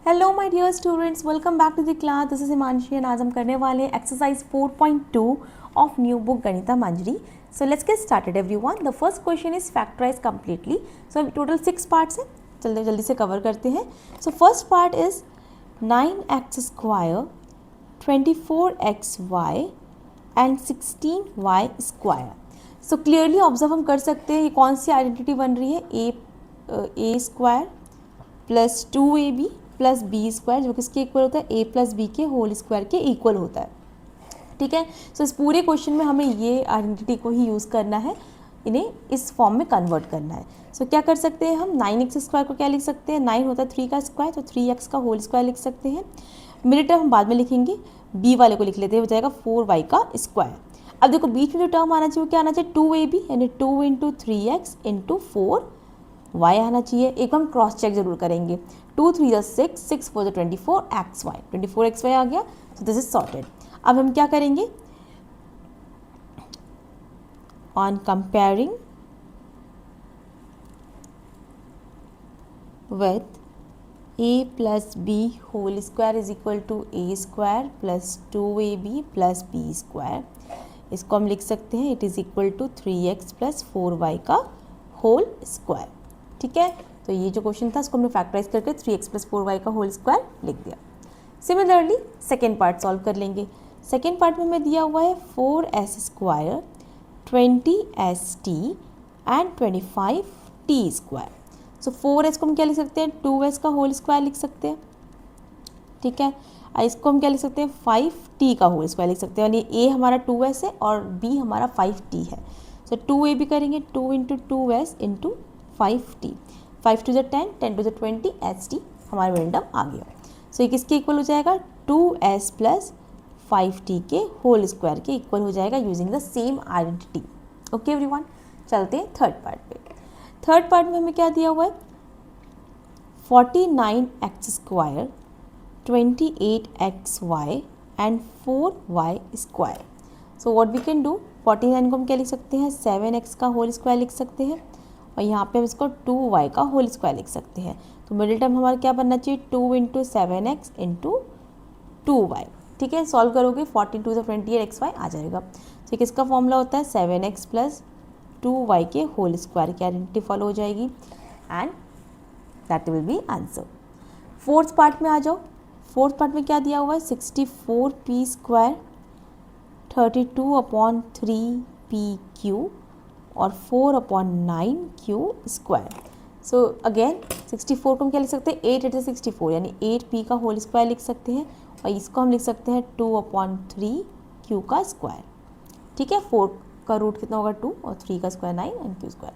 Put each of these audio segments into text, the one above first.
Hello my dear students, welcome back to the class. This is Himanshi and आज हम करने वाले हैं exercise 4.2 of new book Ganita Manjari. So let's get started everyone. The first question is factorise completely. So total 6 parts हैं, जल्दी जल्दी से cover करते हैं। So first part is 9x square 24xy and 16y square. So clearly observe हम कर सकते हैं ये कौन सी आइडेंटिटी बन रही है, a square plus 2ab plus b square, जो किसके इक्वल होता है, ए प्लस बी के होल स्क्वायर के इक्वल होता है। ठीक है, सो इस पूरे क्वेश्चन में हमें ये आइडेंटिटी को ही यूज़ करना है, इन्हें इस फॉर्म में कन्वर्ट करना है। सो क्या कर सकते हैं हम, 9x स्क्वायर को क्या लिख सकते हैं, 9 होता है 3 का स्क्वायर, तो 3x का होल स्क्वायर लिख सकते हैं। मिडिल टर्म हम बाद में लिखेंगे, बी वाले को लिख लेते हैं, हो जाएगा 4y का स्क्वायर। अब देखो बीच में जो टर्म आना चाहिए वो क्या आना चाहिए, 2ab यानी 2 इंटू 3x इंटू 4y आना चाहिए। एक हम क्रॉस चेक जरूर करेंगे, 2 3 6 6 4 24xy, 24xy आ गया। So this is sorted. अब हम क्या करेंगे, on comparing with a plus b whole square is equal to a square plus 2ab plus b square, इसको हम लिख सकते हैं it is equal to 3x plus 4y का होल स्क्वायर। ठीक है, तो ये जो क्वेश्चन था इसको हमने फैक्टराइज करके 3x प्लस 4y का होल स्क्वायर लिख दिया। सिमिलरली सेकेंड पार्ट सॉल्व कर लेंगे। सेकेंड पार्ट में हमें दिया हुआ है 4s square 20st and 25t square. So 4s को हम क्या लिख सकते हैं, 2s का होल स्क्वायर लिख सकते हैं। ठीक है, इसको हम क्या लिख सकते हैं, 5t का होल स्क्वायर लिख सकते हैं, यानी a हमारा 2s है और b हमारा 5t है। सो 2a भी करेंगे, 2 into 2s into 5t, 5 to the 10, 10 to the 20 st हमारा मिडिल टर्म आ गया। सो ये किसके इक्वल हो जाएगा, 2s प्लस 5t के होल स्क्वायर के इक्वल हो जाएगा using the same identity. Okay everyone, चलते हैं थर्ड पार्ट पे। थर्ड पार्ट में हमें क्या दिया हुआ है, 49x square 28xy and 4y square. So what we can do, 49 को हम क्या लिख सकते हैं, 7x का होल स्क्वायर लिख सकते हैं और यहाँ पे हम इसको 2y का होल स्क्वायर लिख सकते हैं। तो मिडिल टर्म हमारा क्या बनना चाहिए, 2 इंटू 7x इंटू 2y। ठीक है, सॉल्व करोगे 14 टू 28xy आ जाएगा। तो किसका फॉर्मूला होता है, 7x प्लस 2y के होल स्क्वायर की आइडेंटिटी फॉलो हो जाएगी and that will be answer. Fourth part में आ जाओ। फोर्थ पार्ट में क्या दिया हुआ है, 64p स्क्वायर 32/3pq और 4/9q स्क्वायर। सो अगेन 64 को हम क्या लिख सकते हैं, 8 8 64 यानी 8p का होल स्क्वायर लिख सकते हैं और इसको हम लिख सकते हैं 2/3q का स्क्वायर। ठीक है, 4 का रूट कितना होगा 2 और 3 का स्क्वायर 9 एंड q स्क्वायर।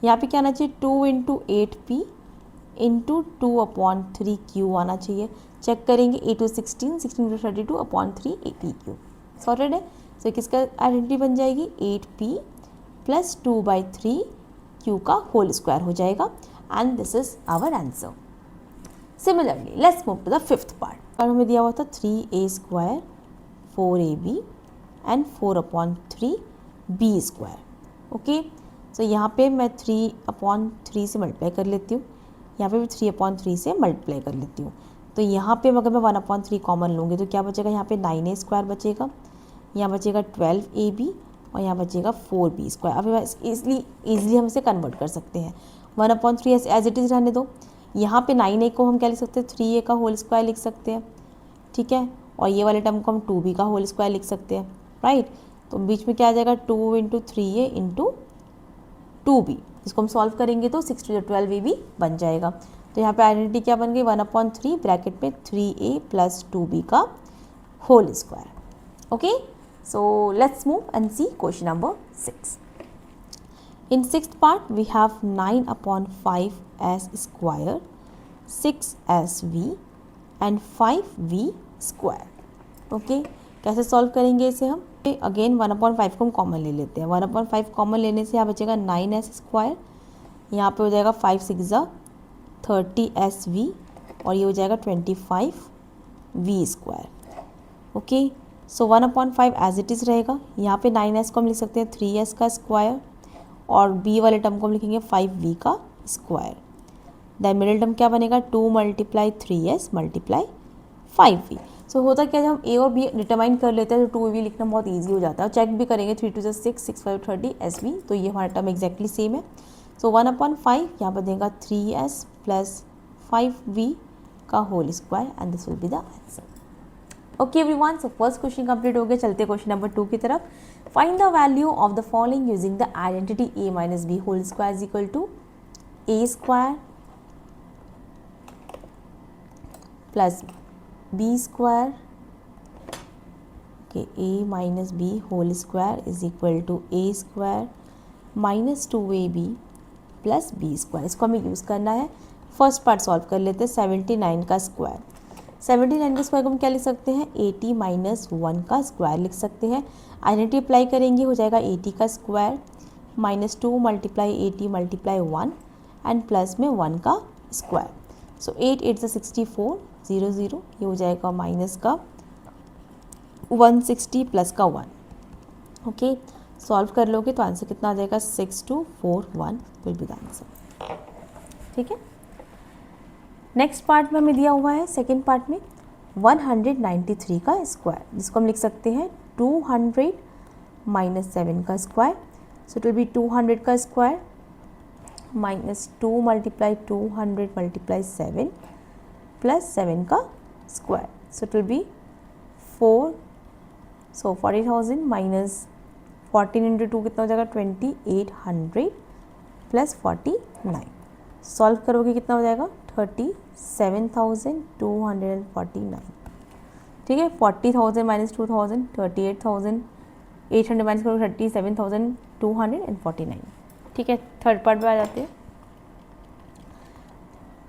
यहाँ पे क्या आना चाहिए, 2 इंटू 8p इंटू 2/3q आना चाहिए। चेक करेंगे, 8 टू 16, 16 टू 32/3 सॉर्टेड है। सो किसका आइडेंटिटी बन जाएगी, 8p प्लस 2/3q का होल स्क्वायर हो जाएगा and this is our answer. Similarly let's move to the fifth part. और हमें दिया हुआ था 3a square 4ab and 4/3b square. Okay, so यहाँ पे मैं 3/3 से मल्टीप्लाई कर लेती हूँ, यहाँ पे भी 3/3 से मल्टीप्लाई कर लेती हूँ। तो यहाँ पे अगर मैं 1/3 कॉमन लूँगी तो क्या बचेगा, यहाँ पे 9a स्क्वायर बचेगा, यहाँ बचेगा 12ab और यहाँ बचेगा 4b स्क्वायर। अब ईजिली हम इसे कन्वर्ट कर सकते हैं, 1/3 एज इट इज़ रहने दो। यहाँ पे 9a को हम क्या लिख सकते हैं, 3a का होल स्क्वायर लिख सकते हैं। ठीक है, और ये वाले टर्म को हम 2b का होल स्क्वायर लिख सकते हैं, राइट। तो बीच में क्या आ जाएगा, 2 इंटू 3a इंटू 2b, इसको हम सॉल्व करेंगे तो 6 टू 12ab बन जाएगा। तो यहाँ पे आइडेंटिटी क्या बन गई, 1/3 ब्रैकेट में 3a प्लस 2b का whole square. Okay, so let's move and see question number 6। इन sixth part we have 9/5s square 6sv and 5v square. Okay, कैसे सॉल्व करेंगे इसे हम, अगेन 1/5 को हम कॉमन ले लेते हैं। 1/5 कॉमन लेने से यहाँ बचेगा 9s स्क्वायर, यहाँ पे हो जाएगा 5 6 30sv और ये हो जाएगा 25v square. Okay, so 1/5 as it is रहेगा। यहाँ पे 9s को हम लिख सकते हैं 3s का स्क्वायर और b वाले टर्म को हम लिखेंगे 5v का स्क्वायर। देन मिडिल टर्म क्या बनेगा 2 मल्टीप्लाई 3s मल्टीप्लाई 5v। सो होता क्या जब हम ए और बी डिटरमाइन कर लेते हैं तो 2v लिखना बहुत ईजी हो जाता है। चेक भी करेंगे 3 2 6 6 5 30 sv, तो ये हमारा टर्म एक्जैक्टली सेम है। सो 1/5 यहाँ पर देगा 3s प्लस 5v का whole square and this will be the answer. Okay everyone, so first question complete हो गया। चलते क्वेश्चन नंबर 2 की तरफ। Find the value of the following using the identity a minus b whole square is equal to a square plus b square के a minus b whole square is equal to a square minus 2ab plus b square. इसको हमें use करना है। First part solve कर लेते हैं। 79 का square, 79 का स्क्वायर को हम क्या लिख सकते हैं 80 माइनस 1 का स्क्वायर लिख सकते हैं। आइडेंटिटी अप्लाई करेंगे, हो जाएगा 80 का square minus 2 multiply 80 multiply 1 and plus में 1 का स्क्वायर। सो 8 8 से 64 0 0, ये हो जाएगा माइनस का 160 प्लस का 1। ओके, सॉल्व कर लोगे तो आंसर कितना आ जाएगा 6241 विल बी द आंसर। ठीक है, नेक्स्ट पार्ट में हमें दिया हुआ है सेकेंड पार्ट में 193 का स्क्वायर, जिसको हम लिख सकते हैं 200 माइनस 7 का square. So it will be 200 का square minus 2 multiply 200 multiply 7 plus 7 का square. So it will be 4, so 40,000 minus 14 into 2 कितना हो जाएगा 2800 प्लस 49। सॉल्व करोगे कितना हो जाएगा 37,249। ठीक है, 40,000 माइनस 2,000 38,800 माइनस करो 37,249। ठीक है, थर्ड पार्ट पे आ जाते हैं।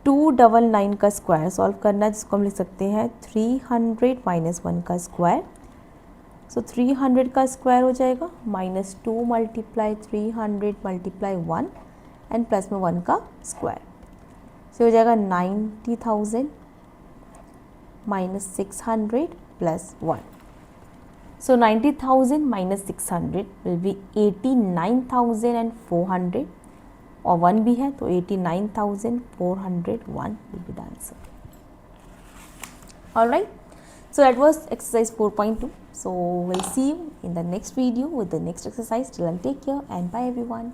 299 का स्क्वायर सॉल्व करना है, जिसको हम लिख सकते हैं 300 माइनस 1 का स्क्वायर। सो 300 का स्क्वायर हो जाएगा minus 2 multiply 300 multiply 1 and plus में 1 का स्क्वायर। सो हो जाएगा 90,000 minus 600 plus 1। So 90,000 minus 600 will be 89,400 और 1 भी है तो 89,401 will be the answer. Alright, so that was exercise 4.2. So we'll see you in the next video with the next exercise. Till then, take care and bye everyone.